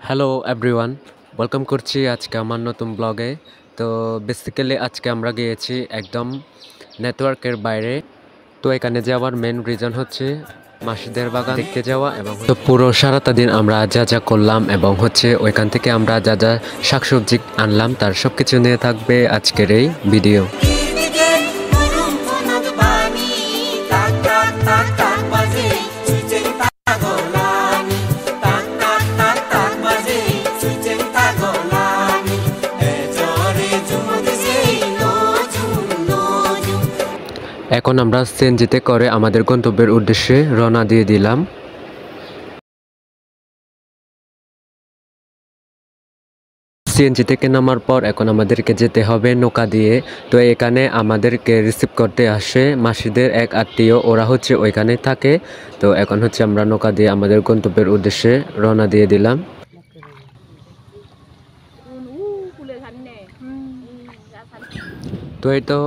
Hello everyone, welcome করছি আজকে আমার নতুন ব্লগে। তো বেসিক্যালি আজকে আমরা গিয়েছি একদম নেটওয়ার্কের বাইরে। তো এখানে যাওয়ার মেন রিজন হচ্ছে মাসিদের বাগান দেখতে যাওয়া, এবং তো পুরো সারাটা দিন আমরা যা যা করলাম এবং হচ্ছে ওইখান থেকে আমরা যা যা শাকসবজি আনলাম তার সব কিছু নিয়ে থাকবে আজকের এই ভিডিও। এখন আমরা সিএনজিতে করে আমাদের গন্তব্যের উদ্দেশ্যে রওনা দিয়ে দিলাম। সিএনজি থেকে নামার পর এখন আমাদেরকে যেতে হবে নৌকা দিয়ে। তো এখানে আমাদেরকে রিসিভ করতে আসে মাসিদের এক আত্মীয়, ওরা হচ্ছে ওইখানে থাকে। তো এখন হচ্ছে আমরা নৌকা দিয়ে আমাদের গন্তব্যের উদ্দেশ্যে রওনা দিয়ে দিলাম। তো এই তো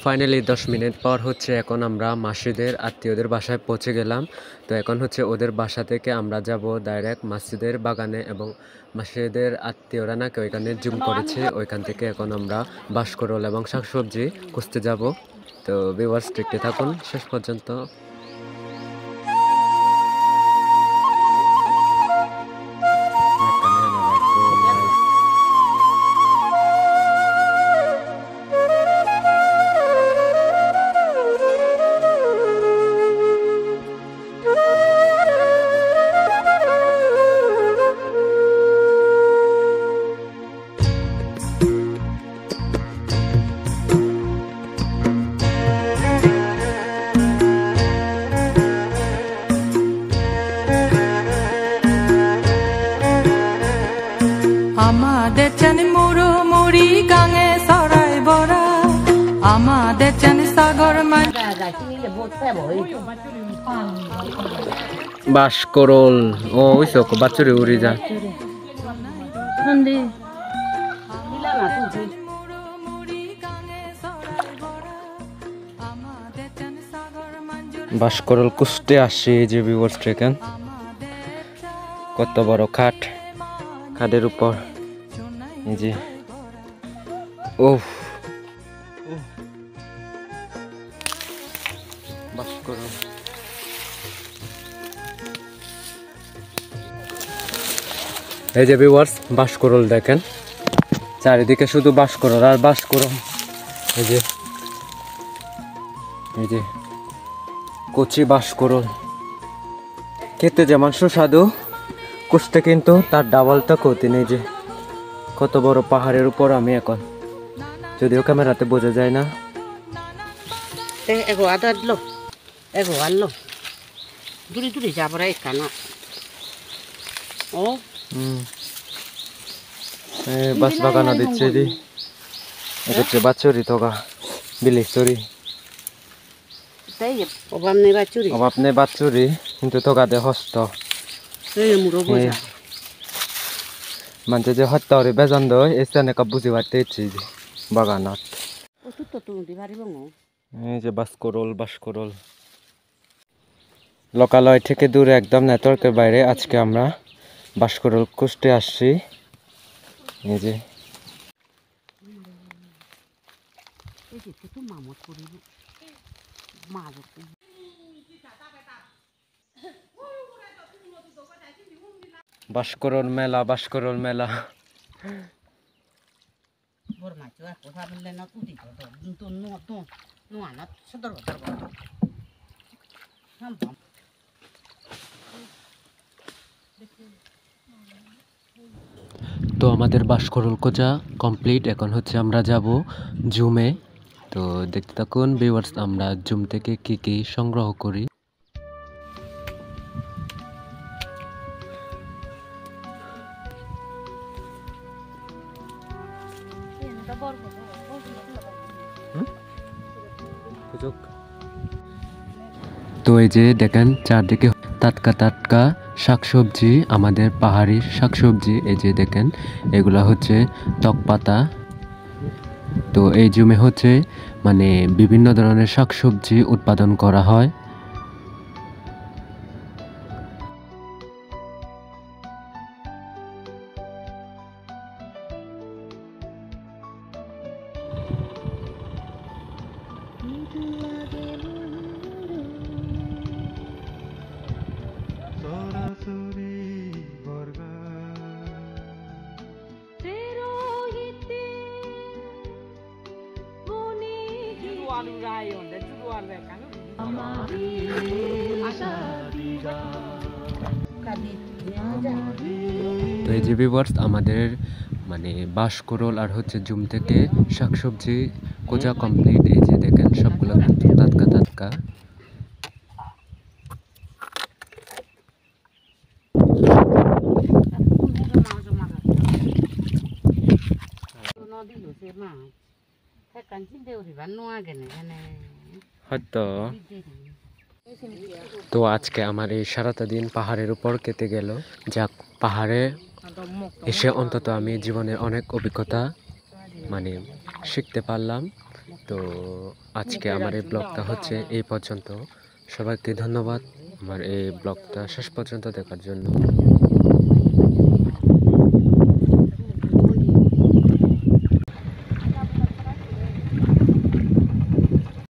ফাইনালি 10 মিনিট পর হচ্ছে এখন আমরা মাসিদের আত্মীয়দের বাসায় পৌঁছে গেলাম। তো এখন হচ্ছে ওদের বাসা থেকে আমরা যাব ডাইরেক্ট মাসিদের বাগানে, এবং মাসিদের আত্মীয়রা নাকি ওইখানে জুম করেছে, ওইখান থেকে এখন আমরা বাঁশকরল এবং শাকসবজি খুঁজতে যাব। তো ভিউয়ার্স দেখতে থাকুন শেষ পর্যন্ত। আমাদের চান মুড়ো মুড়ি গাঙে সরাই বড়া, আমাদের চান সাগর বাঁশকরল ও ওইসব বাচ্চুরে উড়ি যা। বাঁশকরল কুষ্টে আসে যে ভিউয়ার্স দেখেন কত বড় খাট, খাটের উপর এই যে ওহ বাঁশকরল। এই যে ভিউয়ার্স বাঁশকরল দেখেন, চারিদিকে শুধু বাঁশকরল আর বাঁশকরল। এই যে এই যে কচি বাঁশকরল খেতে যেমন সুস্বাদু, কুষ্টে কিন্তু তার ডাবলটা ক্ষতি নেই। যে কত বড় পাহাড়ের উপর আমি এখন, যদিও ক্যামেরাতে বোঝা যায় না। এগো আদলো এগো আনলো দূরে দূরে যাবার কানা ও বাস বাগানো দিচ্ছে দি হচ্ছে বাচ্চুরি তোগা বিলিচুরি তাই অভাব নেই বাচুরি, অভাব নেই বাচ্চুরি, কিন্তু তোগা দে হস্ত মানে যে হত্যা করে বেজন দই এসে বুঝি পারতে ইচ্ছে যে বাগানত। এই যে বাঁশকরল বাঁশকরল লোকালয় থেকে দূরে একদম নেটওয়ার্কের বাইরে আজকে আমরা বাঁশকরল খুঁজতে আসছি। এই যে বাঁশকরল মেলা, বাঁশকরল মেলা। তো আমাদের বাঁশকরল খোঁজা কমপ্লিট, এখন হচ্ছে আমরা যাব জুমে। তো দেখতে থাকুন ভিউয়ার্স আমরা জুম থেকে কি কি সংগ্রহ করি। তো এই যে দেখেন চারদিকে টাটকা টাটকা শাকসবজি, আমাদের পাহাড়ি শাকসবজি। এই যে দেখেন এগুলা হচ্ছে তকপাতা। তো এই জমি হচ্ছে মানে বিভিন্ন ধরনের শাকসবজি উৎপাদন করা হয়। তো এই যে ভিউয়ার্স আমাদের মানে বাঁশকুড়োল আর হচ্ছে জুম থেকে শাকসবজি কোজা কমপ্লিট। এই যে দেখেন সবগুলো কিন্তু টাটকা টাটকা। হয়তো তো আজকে আমার এই সারাটা দিন পাহাড়ের উপর কেটে গেল। যাক, পাহাড়ে এসে অন্তত আমি জীবনের অনেক অভিজ্ঞতা মানে শিখতে পারলাম। তো আজকে আমার এই ব্লগটা হচ্ছে এই পর্যন্ত। সবাইকে ধন্যবাদ আমার এই ব্লগটা শেষ পর্যন্ত দেখার জন্য।